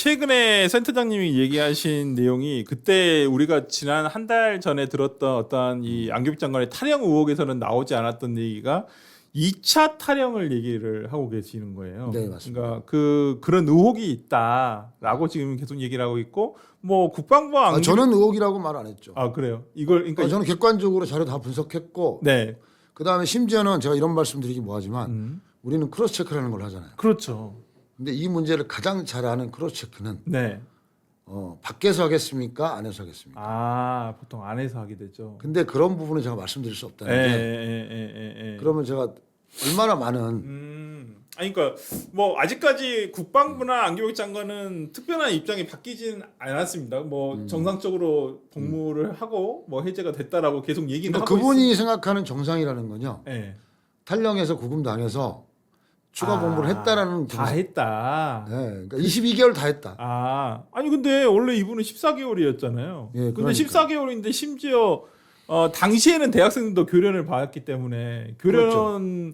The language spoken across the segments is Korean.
최근에 센터장님이 얘기하신 내용이 그때 우리가 지난 한 달 전에 들었던 어떤 이 안규백 장관의 탈영 의혹에서는 나오지 않았던 얘기가 2차 탈영을 얘기를 하고 계시는 거예요. 네, 맞습니다. 그러니까 그런 의혹이 있다라고 지금 계속 얘기를 하고 있고 뭐 국방부와 안규백 저는 의혹이라고 말 안 했죠. 아 그래요. 이걸 그러니까 저는 객관적으로 자료 다 분석했고 네. 그다음에 심지어는 제가 이런 말씀드리기 뭐하지만 우리는 크로스 체크라는 걸 하잖아요. 그렇죠. 근데 이 문제를 가장 잘 아는 크로스 체크는 네. 밖에서 하겠습니까? 안에서 하겠습니까? 아 보통 안에서 하게 되죠. 근데 그런 부분은 제가 말씀드릴 수 없다는 게 그러면 제가 얼마나 많은 아니 그러니까 뭐 아직까지 국방부나 안규백 장관은 특별한 입장이 바뀌진 않았습니다. 뭐 정상적으로 복무를 하고 뭐 해제가 됐다라고 계속 얘기는 그러니까 하고 그분이 있습니다. 생각하는 정상이라는 건요. 네. 탈영해서 구금당해서 추가 복무를 했다라는 다 했다. 네, 그러니까 22개월 다 했다. 아니 근데 원래 이분은 14개월이었잖아요. 예, 근데 그러니까요. 14개월인데 심지어 당시에는 대학생들도 교련을 받았기 때문에 교련을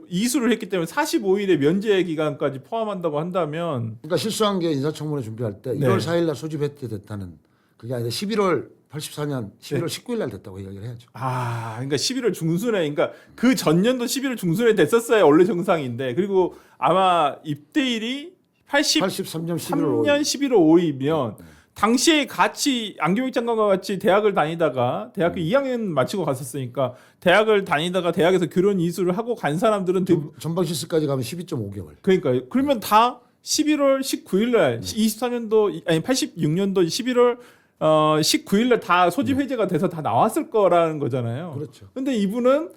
이수를 했기 때문에 45일의 면제 기간까지 포함한다고 한다면 그러니까 실수한 게 인사청문회 준비할 때 네. 1월 4일 날 소집했대 됐다는 그게 아니라 11월 84년 11월 19일 날 됐다고 이야기를 해야죠. 그러니까 11월 중순에 그러니까 그 전년도 11월 중순에 됐었어야 원래 정상인데 그리고 아마 입대일이 83년 11월 3년 11월 5일이면 네. 당시에 같이 안규백 장관과 같이 대학을 다니다가 대학교 2학년 마치고 갔었으니까 대학을 다니다가 대학에서 교련 이수를 하고 간 사람들은 전방 실습까지 가면 12.5개월. 그러니까 그러면 다 11월 19일 날 24년도 아니 86년도 11월 19일 날 다 소집 해제가 돼서 다 나왔을 거라는 거잖아요. 그렇죠. 근데 이분은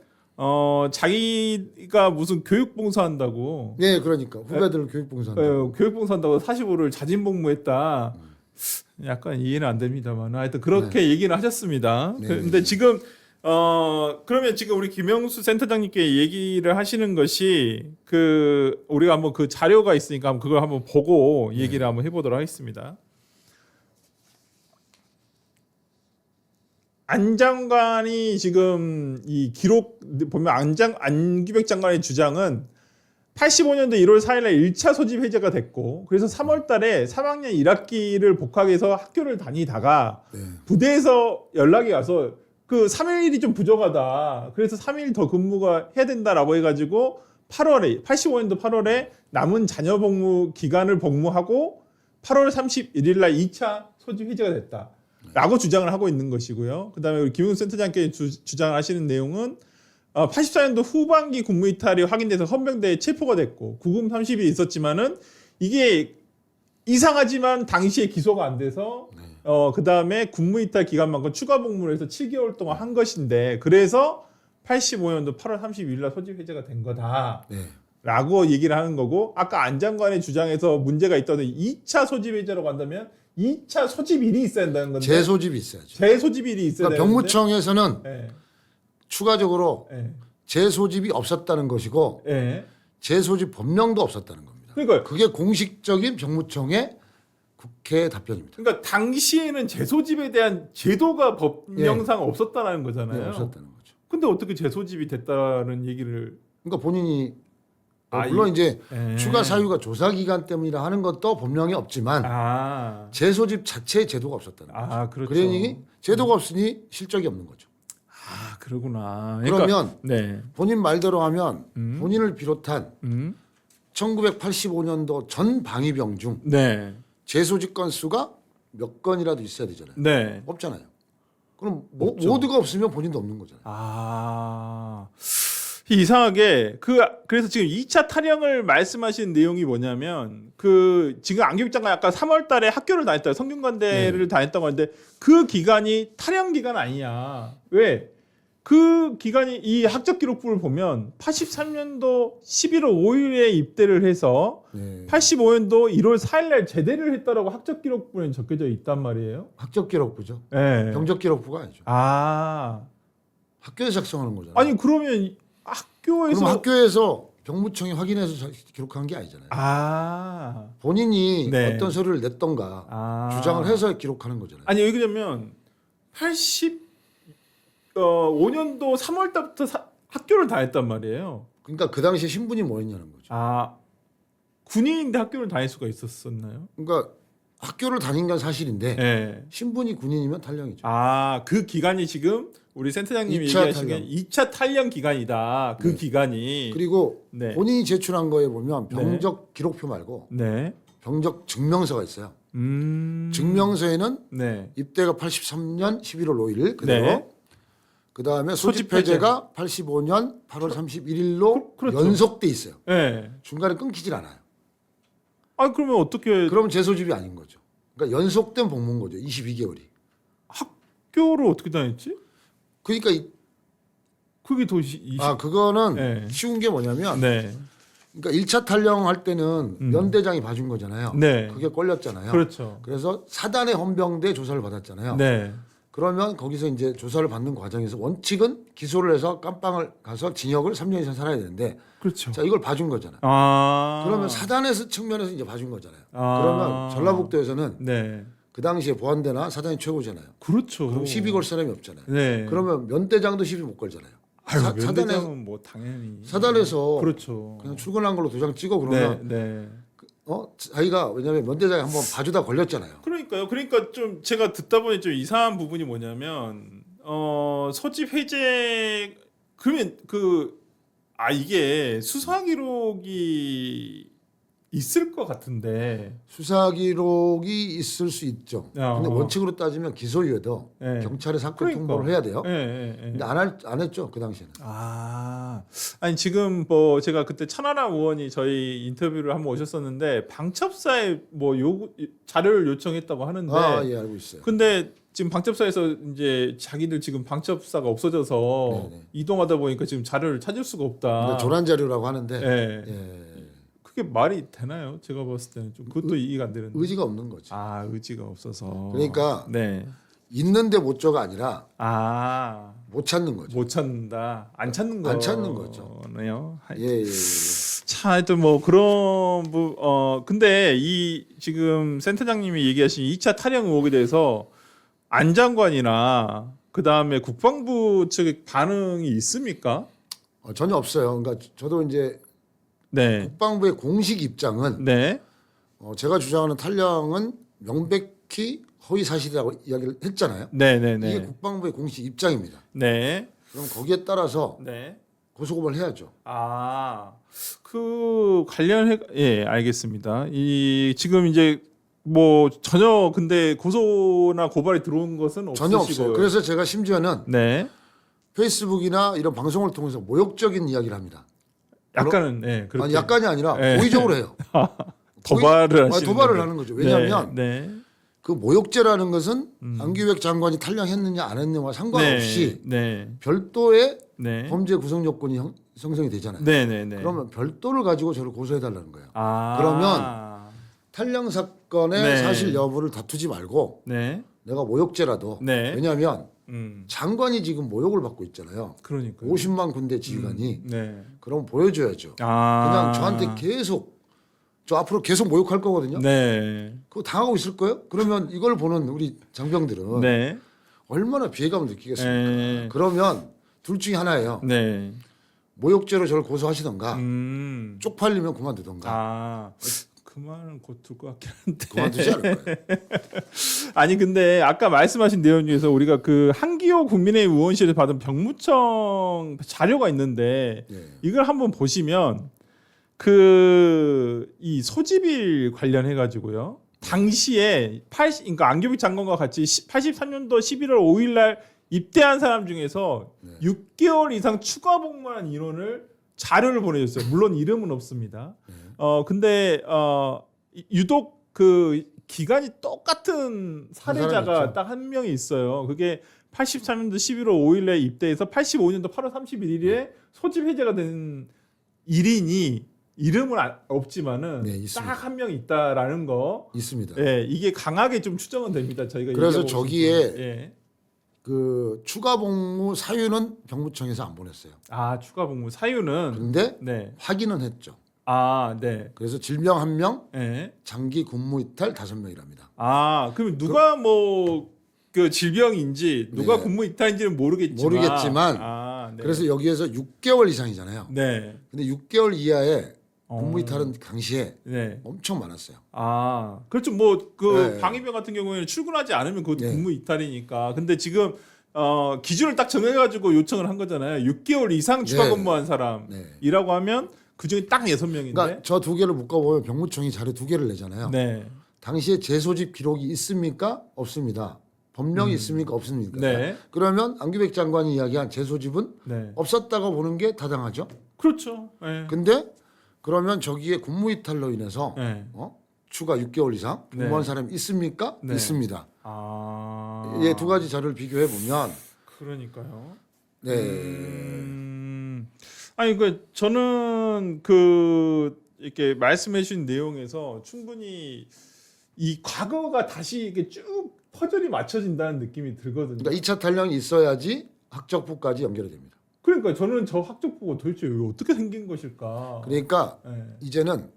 자기가 무슨 교육 봉사한다고 예, 그러니까 후배들 교육 봉사한다. 교육 봉사한다고 45를 자진 복무했다. 약간 이해는 안 됩니다만 하여튼 그렇게 얘기를 하셨습니다. 네. 근데 지금 그러면 지금 우리 김영수 센터장님께 얘기를 하시는 것이 그 우리가 한번 그 자료가 있으니까 한번 그걸 한번 보고 얘기를 한번 해보도록 하겠습니다. 안 장관이 지금 이 기록 보면 안규백 장관의 주장은 85년도 1월 4일 날 1차 소집 해제가 됐고 그래서 3월 달에 3학년 1학기를 복학해서 학교를 다니다가 부대에서 연락이 와서 그 3일이 좀 부족하다. 그래서 3일 더 근무가 해야 된다라고 해가지고 8월에 85년도 8월에 남은 자녀 복무 기간을 복무하고 8월 31일 날 2차 소집 해제가 됐다. 라고 주장을 하고 있는 것이고요. 그다음에 우리 김용수 센터장께 주장하시는 내용은 84년도 후반기 군무 이탈이 확인돼서 헌병대에 체포가 됐고 구금 30이 있었지만은 이게 이상하지만 당시에 기소가 안 돼서 그다음에 군무 이탈 기간만큼 추가 복무를 해서 7개월 동안 한 것인데 그래서 85년도 8월 32일 날 소집 해제가 된 거다. 네. 라고 얘기를 하는 거고 아까 안 장관의 주장에서 문제가 있다는 2차 소집 해제로 간다면 2차 소집일이 있어야 된다는 건데 재소집이 있어야죠. 재소집일이 있어야 그러니까 되는데 병무청에서는 네. 추가적으로 네. 재소집이 없었다는 것이고 네. 재소집 법령도 없었다는 겁니다. 그러니까 그게 공식적인 병무청의 국회 답변입니다. 그러니까 당시에는 재소집에 대한 제도가 법령상 없었다는 거잖아요. 네, 없었다는 거죠. 근데 어떻게 재소집이 됐다는 얘기를 그러니까 본인이 물론 이제 예. 추가 사유가 조사 기간 때문이라 하는 것도 법령이 없지만 재소집 자체의 제도가 없었다는 거죠. 그렇죠. 그러니 제도가 없으니 실적이 없는 거죠. 그러구나. 그러면 네. 본인 말대로 하면 본인을 비롯한 1985년도 전 방위병 중 네. 재소집 건수가 몇 건이라도 있어야 되잖아요. 네. 없잖아요. 그럼 없죠. 모두가 없으면 본인도 없는 거잖아요. 이상하게 그래서 지금 2차 탈영을 말씀하신 내용이 뭐냐면 그 지금 안규백 장관 아까 3월 달에 학교를 다녔다 성균관대를 다녔다고 하는데 그 기간이 탈영 기간 아니냐. 왜? 그 기간이 이 학적 기록부를 보면 83년도 11월 5일에 입대를 해서 85년도 1월 4일 날 제대를 했다라고 학적 기록부에 적혀져 있단 말이에요. 학적 기록부죠. 네. 병적 기록부가 아니죠. 학교에서 작성하는 거잖아요. 아니 그러면 학교에서 그럼 학교에서 병무청이 확인해서 기록한 게 아니잖아요. 본인이 네. 어떤 서류를 냈던가 주장을 해서 기록하는 거잖아요. 아니 왜냐면 85년도 3월 달부터 학교를 다녔단 말이에요. 그러니까 그 당시에 신분이 뭐였냐는 거죠. 군인인데 학교를 다닐 수가 있었었나요? 그러니까 학교를 다닌 건 사실인데 네. 신분이 군인이면 탈령이죠. 아, 그 기간이 지금 우리 센터장님이 2차 얘기하신 게 탈령. 2차 탈령 기간이다. 그 네. 기간이. 그리고 네. 본인이 제출한 거에 보면 병적 기록표 말고 네. 병적 증명서가 있어요. 음. 증명서에는 네. 입대가 83년 11월 5일 그대로. 네. 그다음에 소집 소집 해제가 85년 8월 31일로 그렇죠. 연속돼 있어요. 네. 중간에 끊기질 않아요. 아, 그러면 어떻게 그러면 재소집이 아닌 거죠. 그러니까 연속된 복무인 거죠. 22개월이. 학교를 어떻게 다녔지? 그러니까 그게 더 그거는 네. 쉬운 게 뭐냐면 네. 그러니까 1차 탈령할 때는 연대장이 봐준 거잖아요. 네. 그게 걸렸잖아요. 그렇죠. 그래서 사단의 헌병대 조사를 받았잖아요. 네. 그러면 거기서 이제 조사를 받는 과정에서 원칙은 기소를 해서 깜빵을 가서 징역을 3년 이상 살아야 되는데 그렇죠. 자 이걸 봐준 거잖아요. 아. 그러면 사단에서 측면에서 이제 봐준 거잖아요. 아. 그러면 전라북도에서는 네. 그 당시에 보안대나 사단이 최고잖아요. 그렇죠. 그럼 시비 걸 사람이 없잖아요. 네. 그러면 면대장도 시비 못 걸잖아요. 아유, 사단에 면대장은 뭐 당연히 사단에서 그렇죠. 그냥 출근한 걸로 도장 찍어 그러면 네. 자기가 왜냐하면 면대장이 한번 봐주다 걸렸잖아요. 그러니까요. 그러니까 좀 제가 듣다 보니 좀 이상한 부분이 뭐냐면 소집 해제 그러면 이게 수사 기록이 있을 것 같은데 수사 기록이 있을 수 있죠. 아. 근데 원칙으로 따지면 기소유예도 네. 경찰에 사건 그러니까. 통보를 해야 돼요. 네. 근데 안 했죠 그 당시에는. 아니 지금 뭐 제가 그때 천하람 의원이 저희 인터뷰를 한번 오셨었는데 방첩사에 뭐 자료를 요청했다고 하는데 예 알고 있어요. 근데 지금 방첩사에서 이제 자기들 지금 방첩사가 없어져서 네네. 이동하다 보니까 지금 자료를 찾을 수가 없다. 근데 조란 자료라고 하는데 예. 예. 그게 말이 되나요? 제가 봤을 때는 좀 그것도 이해가 안 되는데. 의지가 없는 거죠. 의지가 없어서. 그러니까 네. 있는데 못 줘가 아니라 못 못 찾는 거죠. 찾는다. 안 찾는 거. 안 찾는 거죠. 네요. 예. 자, 하여튼 뭐 그런 근데 이 지금 센터장님이 얘기하신 2차 탈영 의혹에 대해서 안 장관이나 그다음에 국방부 측의 반응이 있습니까? 전혀 없어요. 그러니까 저도 이제 네. 국방부의 공식 입장은 네. 제가 주장하는 탈령은 명백히 허위 사실이라고 이야기를 했잖아요. 네. 이게 국방부의 공식 입장입니다. 네. 그럼 거기에 따라서 네. 고소고발 해야죠. 그 관련해 알겠습니다. 이 지금 이제 뭐 전혀 근데 고소나 고발이 들어온 것은 없으시고요. 전혀 없어요. 그래서 제가 심지어는 네. 페이스북이나 이런 방송을 통해서 모욕적인 이야기를 합니다. 약간은 그렇게 아니 약간이 아니라 네. 고의적으로 해요. 도발을 하시는 도발을 거죠. 하는 거죠. 왜냐하면 네. 그 모욕죄라는 것은 안규백 장관이 탈령했느냐 안 했느냐와 상관없이 별도의 네. 범죄 구성 요건이 형성이 되잖아요. 네. 그러면 별도를 가지고 저를 고소해달라는 거예요. 그러면 탈령 사건의 네. 사실 여부를 다투지 말고 네. 내가 모욕죄라도 왜냐하면 장관이 지금 모욕을 받고 있잖아요. 그러니까 50만 군대 지휘관이 네. 그럼 보여줘야죠. 그냥 저한테 계속 저 앞으로 계속 모욕할 거거든요. 네. 그거 당하고 있을 거예요? 그러면 이걸 보는 우리 장병들은 네. 얼마나 피해감을 느끼겠습니까? 네. 그러면 둘 중에 하나예요. 네. 모욕죄로 저를 고소하시던가 쪽팔리면 그만두던가. 그 말은 곧 둘 것 같긴 한데. 그만두지 않을 거예요. 아니 근데 아까 말씀하신 내용 중에서 우리가 그 한기호 국민의힘 의원실에 받은 병무청 자료가 있는데 이걸 한번 보시면 이 소집일 관련해 가지고요. 당시에 그러니까 안규백 장관과 같이 83년도 11월 5일 날 입대한 사람 중에서 6개월 이상 추가 복무한 인원을 자료를 보내줬어요. 물론 이름은 없습니다. 근데 유독 그 기간이 똑같은 사례자가 딱 한 명이 있어요. 그게 83년도 11월 5일에 입대해서 85년도 8월 31일에 소집 해제가 된 일인이 이름은 없지만은 딱 한 명 있다라는 거 있습니다. 이게 강하게 좀 추정은 됩니다. 저희가 그래서 저기에 그 추가 복무 사유는 병무청에서 안 보냈어요. 추가 복무 사유는 근데 확인은 했죠. 네. 그래서 질병 1명, 장기 근무 이탈 5명이랍니다. 그럼 누가 그 질병인지 누가 근무 이탈인지는 모르겠지만 그래서 여기에서 6개월 이상이잖아요. 근데 6개월 이하의 근무 이탈은 당시에 네. 엄청 많았어요. 아, 그렇죠. 뭐 그 네. 방위병 같은 경우에는 출근하지 않으면 그것도 네. 근무 이탈이니까. 근데 지금 기준을 딱 정해가지고 요청을 한 거잖아요. 6개월 이상 추가 네. 근무한 네. 사람이라고 하면 그 중에 딱 6명인데. 그러니까 저 두 개를 묶어보면 병무청이 자료 두 개를 내잖아요. 네. 당시에 재소집 기록이 있습니까? 없습니다. 법령이 있습니까? 없습니까? 네. 그러면 안규백 장관이 이야기한 재소집은 네. 없었다고 보는 게 타당하죠. 그렇죠. 네. 근데 그러면 저기에 근무 이탈로 인해서 네. 추가 6개월 이상 근무한 네. 사람이 있습니까? 네. 있습니다. 아. 이 두 가지 자료를 비교해 보면 그러니까요. 네. 아니 그 저는 그 이렇게 말씀해 주신 내용에서 충분히 이 과거가 다시 이렇게 쭉 퍼즐이 맞춰진다는 느낌이 들거든요. 그러니까 2차 탈령이 있어야지 학적부까지 연결이 됩니다. 그러니까 저는 저 학적부가 도대체 왜 어떻게 생긴 것일까? 그러니까 네. 이제는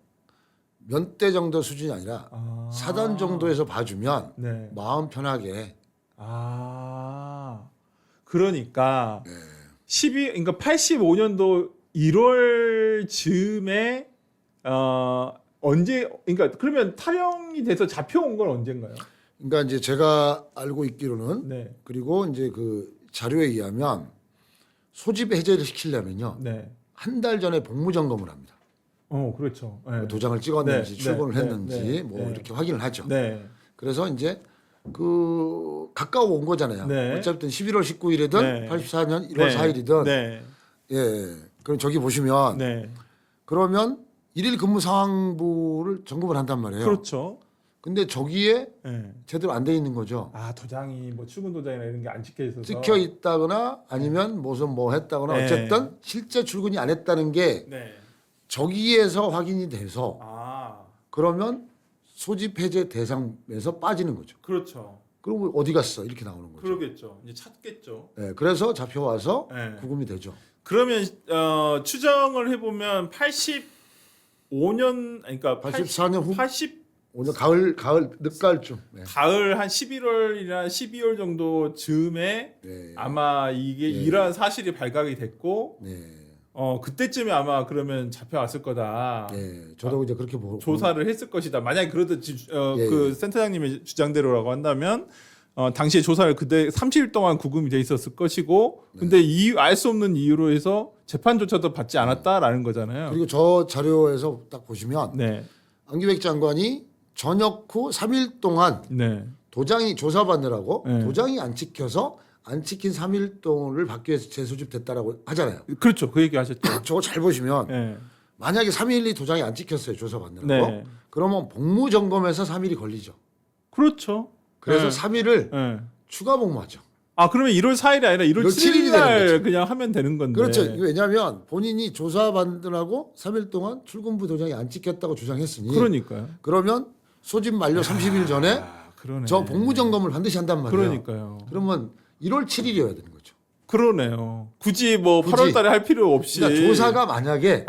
면대 정도 수준이 아니라 사단 정도에서 봐주면 네. 마음 편하게 그러니까 네. 그러니까 85년도 1월 즈음에 언제 그러니까 그러면 탈영이 돼서 잡혀온 건 언젠가요? 그러니까 이제 제가 알고 있기로는 네. 그리고 이제 그 자료에 의하면 소집 해제를 시키려면요 네. 한 달 전에 복무 점검을 합니다. 그렇죠. 네. 도장을 찍었는지 네, 출근을 네, 했는지 네, 뭐 네. 이렇게 확인을 하죠. 네. 그래서 이제 그 가까워 온 거잖아요. 네. 어차피 11월 19일이든 네. 84년 1월 네. 4일이든 네. 예. 그럼 저기 보시면 네. 그러면 일일 근무 상황부를 점검을 한단 말이에요. 그렇죠. 근데 저기에 네. 제대로 안 돼 있는 거죠. 아 도장이 뭐 출근 도장이나 이런 게 안 찍혀 있어서 찍혀 있다거나 아니면 무슨 뭐 했다거나 네. 어쨌든 실제 출근이 안 했다는 게 네. 저기에서 확인이 돼서 그러면 소집 해제 대상에서 빠지는 거죠. 그렇죠. 그럼 어디 갔어? 이렇게 나오는 거죠. 그러겠죠. 이제 찾겠죠. 네, 그래서 잡혀와서 네. 구금이 되죠. 그러면 추정을 해보면 85년 그러니까 84년 후 80 오늘 가을 늦가을쯤. 네. 가을 한 11월이나 12월 정도 즈음에 네. 아마 이게 이러한 사실이 발각이 됐고 네. 그때쯤에 아마 그러면 잡혀왔을 거다. 네. 저도 이제 그렇게 보고 조사를 했을 것이다. 만약에 그러듯이 예, 그 센터장님의 주장대로라고 한다면 당시에 조사를 그때 30일 동안 구금이 돼 있었을 것이고 근데 알 수 없는 이유로 해서 재판조차도 받지 않았다라는 거잖아요. 그리고 저 자료에서 딱 보시면 네. 안규백 장관이 전역 후 3일 동안 네. 도장이 조사받느라고 네. 도장이 안 찍혀서 안 찍힌 3일 동안을 받기 위해서 재소집됐다라고 하잖아요. 그렇죠. 그 얘기 하셨죠. 저거 잘 보시면 네. 만약에 3일이 도장이 안 찍혔어요. 조사받느라고. 네. 그러면 복무 점검에서 3일이 걸리죠. 그렇죠. 그래서 네. 3일을 네. 추가 복무하죠. 그러면 1월 4일이 아니라 1월 7일 날 되는 거죠. 그냥 하면 되는 건데. 그렇죠. 왜냐하면 본인이 조사받느라고 3일 동안 출근부 도장이 안 찍혔다고 주장했으니 그러니까요. 그러면 소집 만료 30일 전에 그러네. 저 복무 점검을 반드시 한단 말이에요. 그러니까요. 그러면 1월 7일이어야 되는 거죠. 그러네요. 굳이 뭐 굳이. 8월 달에 할 필요 없이. 그러니까 조사가 만약에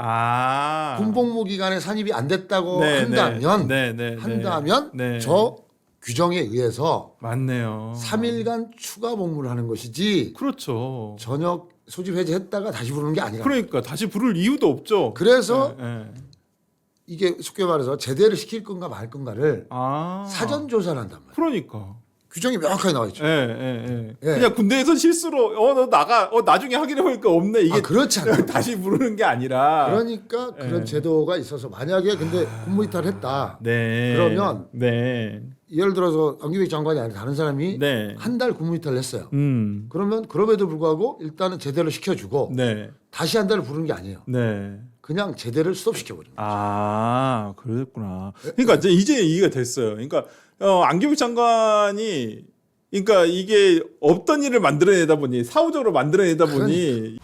군복무 네, 기간에 산입이 안 됐다고 한다면 네. 저 규정에 의해서 맞네요. 3일간 추가 복무를 하는 것이지 그렇죠. 전역 소집 해제했다가 다시 부르는 게 아니라. 그러니까 다시 부를 이유도 없죠. 그래서 네. 이게 쉽게 말해서 제대를 시킬 건가 말 건가를 사전 조사를 한단 말이에요. 그러니까. 규정이 명확하게 나와 있죠. 예. 예. 그냥 군대에서 실수로 너 나가 나중에 확인해 보니까 없네. 이게 그렇지 않아요. 다시 부르는 게 아니라. 그러니까 그런 제도가 있어서 만약에 근데 근무 이탈을 했다. 네. 그러면 네. 예를 들어서 안규백 장관이 아니라 다른 사람이 네. 한 달 근무 이탈을 했어요. 음. 그러면 그럼에도 불구하고 일단은 제대를 시켜주고 네. 다시 한 달을 부르는 게 아니에요. 네. 그냥 제대를 스톱시켜버리는 거예요. 그랬구나. 그러니까 이제 이해가 됐어요. 그러니까 안규백 장관이 그러니까 이게 없던 일을 만들어내다 보니 사후적으로 만들어내다 보니